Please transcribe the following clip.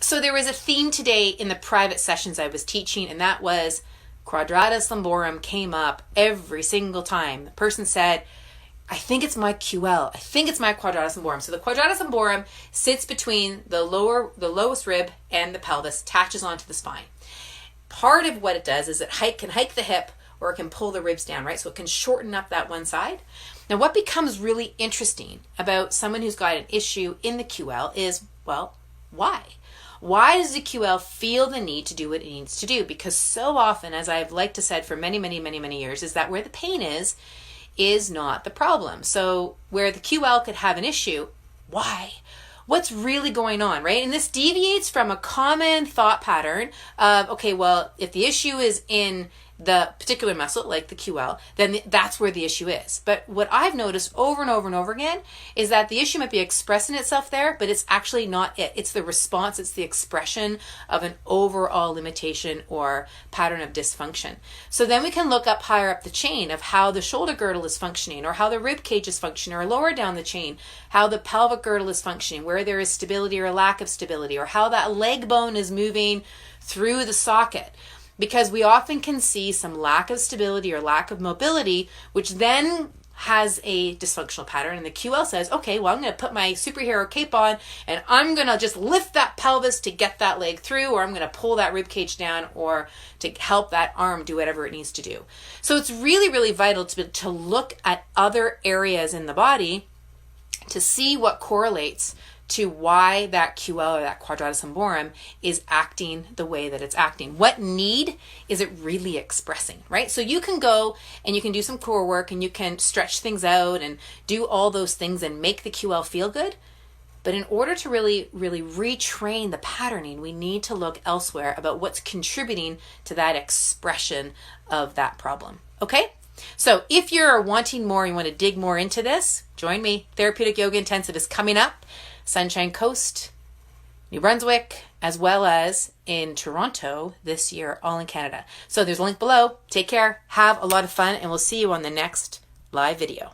So there was a theme today in the private sessions I was teaching, and that was Quadratus Lumborum came up every single time. The person said, I think it's my QL. I think it's my Quadratus Lumborum. So the Quadratus Lumborum sits between the lowest rib and the pelvis, attaches onto the spine. Part of what it does is it can hike the hip, or it can pull the ribs down, right? So it can shorten up that one side. Now, what becomes really interesting about someone who's got an issue in the QL is, well, why? Why does the QL feel the need to do what it needs to do? Because so often, as I've liked to said for many, many, many, many years, is that where the pain is not the problem. So where the QL could have an issue, why? What's really going on, right? And this deviates from a common thought pattern of, okay, well, if the issue is in the particular muscle, like the QL, then that's where the issue is. But what I've noticed over and over and over again is that the issue might be expressing itself there, but it's actually not it. It's the response, it's the expression of an overall limitation or pattern of dysfunction. So then we can look up higher up the chain of how the shoulder girdle is functioning, or how the rib cage is functioning, or lower down the chain, how the pelvic girdle is functioning, where there is stability or lack of stability, or how that leg bone is moving through the socket. Because we often can see some lack of stability or lack of mobility, which then has a dysfunctional pattern. And the QL says, okay, well, I'm going to put my superhero cape on and I'm going to just lift that pelvis to get that leg through, or I'm going to pull that rib cage down, or to help that arm do whatever it needs to do. So it's really, really vital to look at other areas in the body to see what correlates to why that QL or that Quadratus Lumborum is acting the way that it's acting. What need is it really expressing, right? So you can go and you can do some core work and you can stretch things out and do all those things and make the QL feel good. But in order to really, really retrain the patterning, we need to look elsewhere about what's contributing to that expression of that problem. Okay? So if you're wanting more, you want to dig more into this, join me. Therapeutic Yoga Intensive is coming up. Sunshine Coast, New Brunswick, as well as in Toronto this year, all in Canada. So there's a link below. Take care, have a lot of fun, and we'll see you on the next live video.